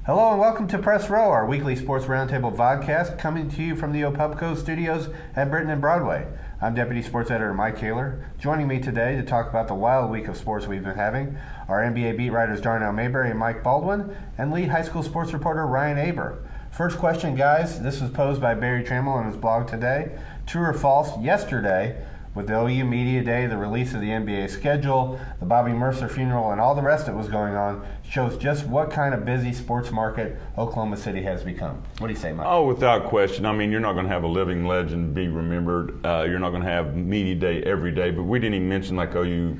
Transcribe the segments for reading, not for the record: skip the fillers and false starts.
Hello and welcome to Press Row, our weekly sports roundtable vodcast, coming to you from the Opubco studios at Britain and Broadway. I'm Deputy Sports Editor Mike Koehler. Joining me today to talk about the wild week of sports we've been having are NBA beat writers Darnell Maybery and Mike Baldwin, and lead high school sports reporter Ryan Aber. First question, guys. This was posed by Barry Trammell on his blog today. True or false, yesterday, with the OU Media Day, the release of the NBA schedule, the Bobby Mercer funeral, and all the rest that was going on, shows just what kind of busy sports market Oklahoma City has become. What do you say, Mike? Oh, without question. I mean, you're not going to have a living legend be remembered. You're not going to have Media Day every day, but we didn't even mention like OU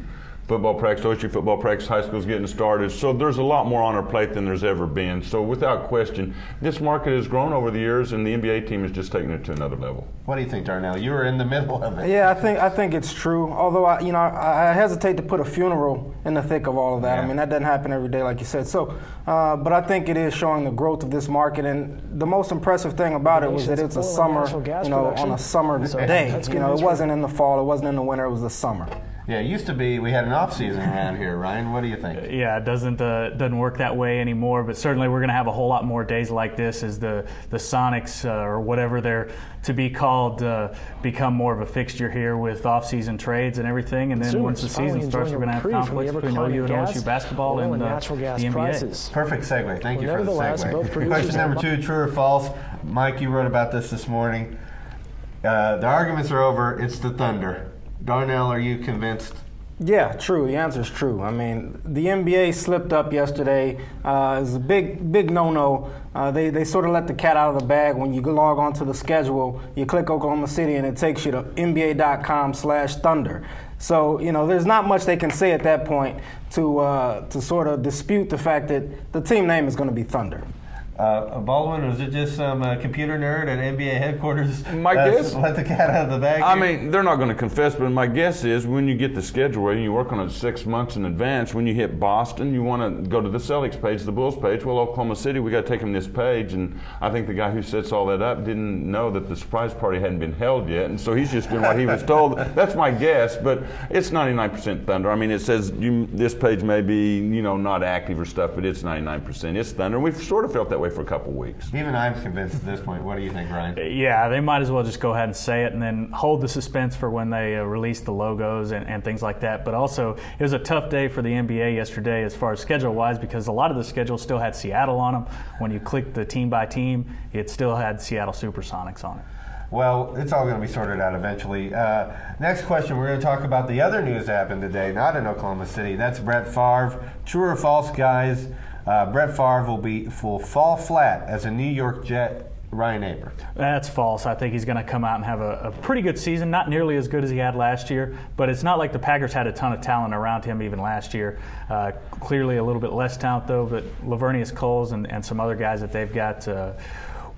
football practice, OSU football practice, high school's getting started. So there's a lot more on our plate than there's ever been. So without question, this market has grown over the years, and the NBA team is just taking it to another level. What do you think, Darnell? You were in the middle of it. Yeah, I think it's true. Although I hesitate to put a funeral in the thick of all of that. Yeah. I mean, that doesn't happen every day, like you said. So, but I think it is showing the growth of this market. And the most impressive thing about it was that it's a summer, on a summer day. It wasn't in the fall, it wasn't in the winter, it was the summer. Yeah, it used to be we had an off season around here. Ryan, what do you think? Yeah, it doesn't work that way anymore. But certainly we're going to have a whole lot more days like this as the Sonics or whatever they're to be called become more of a fixture here with off season trades and everything. And then once the season starts, we're going to have conflicts between OU and OSU basketball and the NBA. Perfect segue. Thank you for the segue. Question number 2: true or false? Mike, you wrote about this morning. The arguments are over. It's the Thunder. Darnell, are you convinced? Yeah, true. The answer is true. I mean, the NBA slipped up yesterday. It's a big no-no. They sort of let the cat out of the bag. When you log onto the schedule, you click Oklahoma City, and it takes you to NBA.com/Thunder. So, there's not much they can say at that point to sort of dispute the fact that the team name is going to be Thunder. Baldwin, was it just some computer nerd at NBA headquarters? My guess, let the cat out of the bag? I mean, they're not going to confess, but my guess is when you get the schedule and you work on it 6 months in advance, when you hit Boston, you want to go to the Celtics page, the Bulls page. Well, Oklahoma City, we got to take them this page, and I think the guy who sets all that up didn't know that the surprise party hadn't been held yet, and so he's just doing what he was told. That's my guess, but it's 99% Thunder. I mean, it says this page may be, not active or stuff, but it's 99%. It's Thunder. We've sort of felt that way for a couple weeks. Even I'm convinced at this point. What do you think, Ryan? Yeah, they might as well just go ahead and say it and then hold the suspense for when they release the logos and things like that. But also, it was a tough day for the NBA yesterday as far as schedule-wise because a lot of the schedule still had Seattle on them. When you clicked the team by team, it still had Seattle Supersonics on it. Well, it's all going to be sorted out eventually. Next question, we're going to talk about the other news that happened today, not in Oklahoma City. That's Brett Favre. True or false, guys? Brett Favre will fall flat as a New York Jet. Ryan Aber. That's false. I think he's going to come out and have a pretty good season, not nearly as good as he had last year, but it's not like the Packers had a ton of talent around him even last year. Clearly a little bit less talent, though, but Lavernius Coles and some other guys that they've got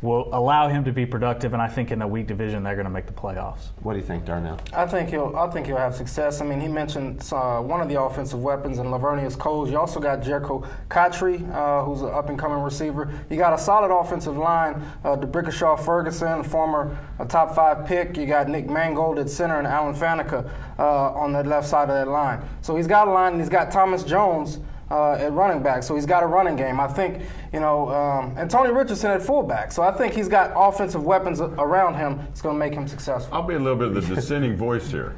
will allow him to be productive, and I think in the weak division they're going to make the playoffs. What do you think, Darnell? I think he'll have success. I mean, he mentioned one of the offensive weapons in Lavernius Coles. You also got Jericho Cotchery, who's an up-and-coming receiver. You got a solid offensive line, DeBrickashaw Ferguson, former top 5 pick. You got Nick Mangold at center and Alan Faneca on the left side of that line. So he's got a line, and he's got Thomas Jones at running back, so he's got a running game. I think, and Tony Richardson at fullback. So I think he's got offensive weapons around him that's going to make him successful. I'll be a little bit of the dissenting voice here.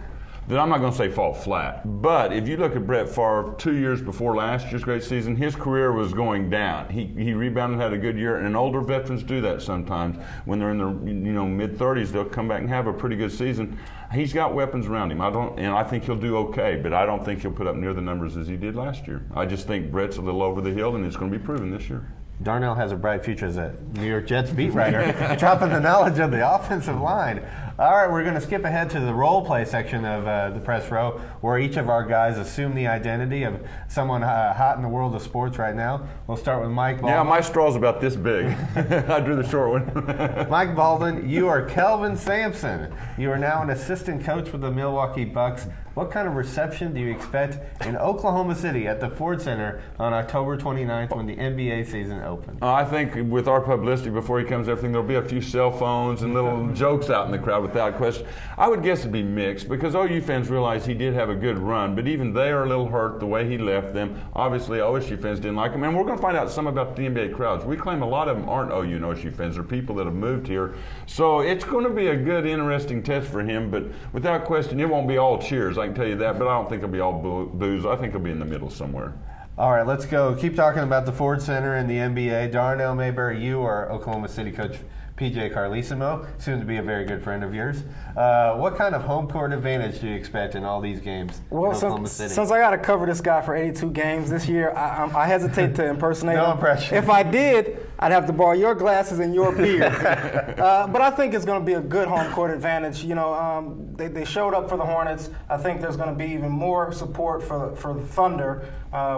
That I'm not going to say fall flat, but if you look at Brett Favre 2 years before last year's great season, his career was going down. He rebounded, had a good year, and older veterans do that sometimes. When they're in their mid-30s, they'll come back and have a pretty good season. He's got weapons around him. I think he'll do okay, but I don't think he'll put up near the numbers as he did last year. I just think Brett's a little over the hill, and it's going to be proven this year. Darnell has a bright future as a New York Jets beat writer, dropping the knowledge of the offensive line. All right, we're going to skip ahead to the role play section of the press row, where each of our guys assume the identity of someone hot in the world of sports right now. We'll start with Mike Baldwin. Yeah, my straw's about this big. I drew the short one. Mike Baldwin, you are Kelvin Sampson. You are now an assistant coach for the Milwaukee Bucks. What kind of reception do you expect in Oklahoma City at the Ford Center on October 29th when the NBA season opens? I think with our publicity before he comes, everything, there'll be a few cell phones and little jokes out in the crowd without question. I would guess it'd be mixed because OU fans realize he did have a good run, but even they are a little hurt the way he left them. Obviously, OSU fans didn't like him, and we're going to find out some about the NBA crowds. We claim a lot of them aren't OU and OSU fans. They're people that have moved here. So it's going to be a good, interesting test for him, but without question, it won't be all cheers, I can tell you that, but I don't think it'll be all boos. I think it'll be in the middle somewhere. All right, let's go. Keep talking about the Ford Center and the NBA. Darnell Maybery, you are Oklahoma City coach PJ Carlesimo, soon to be a very good friend of yours. What kind of home court advantage do you expect in all these games in Oklahoma City? Since I got to cover this guy for 82 games this year, I hesitate to impersonate him. No impression. If I did, I'd have to borrow your glasses and your beard. But I think it's going to be a good home court advantage. You know, they showed up for the Hornets. I think there's going to be even more support for the Thunder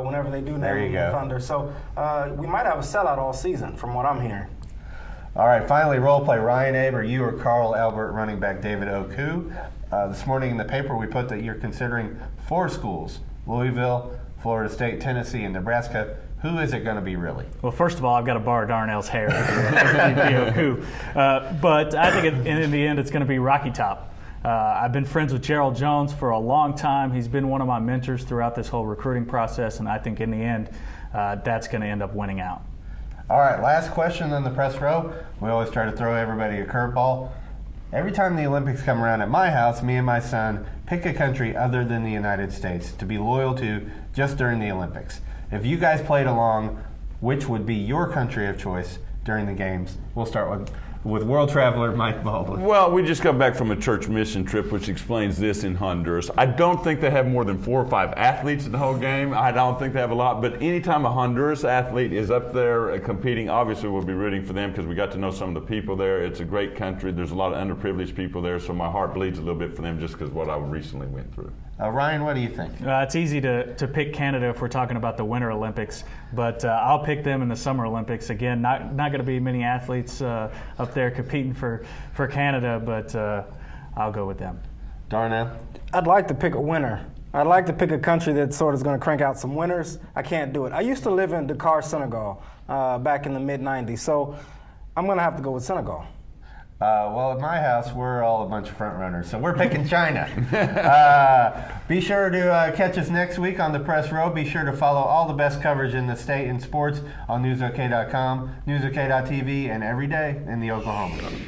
whenever they do name the Thunder. So we might have a sellout all season, from what I'm hearing. All right, finally, role play. Ryan Aber, you or Carl Albert, running back David Oku. This morning in the paper, we put that you're considering 4 schools: Louisville, Florida State, Tennessee, and Nebraska. Who is it going to be, really? Well, first of all, I've got to borrow Darnell's hair. But I think in the end, it's going to be Rocky Top. I've been friends with Gerald Jones for a long time. He's been one of my mentors throughout this whole recruiting process, and I think in the end, that's going to end up winning out. All right, last question on the press row. We always try to throw everybody a curveball. Every time the Olympics come around at my house, me and my son pick a country other than the United States to be loyal to just during the Olympics. If you guys played along, which would be your country of choice during the games? We'll start with world traveler Mike Baldwin. Well, we just got back from a church mission trip, which explains this in Honduras. I don't think they have more than 4 or 5 athletes in the whole game. I don't think they have a lot, but anytime a Honduras athlete is up there competing, obviously we'll be rooting for them because we got to know some of the people there. It's a great country. There's a lot of underprivileged people there, so my heart bleeds a little bit for them just because of what I recently went through. Ryan, what do you think? It's easy to pick Canada if we're talking about the Winter Olympics, but I'll pick them in the Summer Olympics. Again, not going to be many athletes up there competing for Canada, but I'll go with them. Darnell? I'd like to pick a winner. I'd like to pick a country that sort of is going to crank out some winners. I can't do it. I used to live in Dakar, Senegal, back in the mid-'90s, so I'm going to have to go with Senegal. Well, at my house, we're all a bunch of front runners, so we're picking China. Be sure to catch us next week on the Press Row. Be sure to follow all the best coverage in the state and sports on newsok.com, newsok.tv, and every day in the Oklahoman.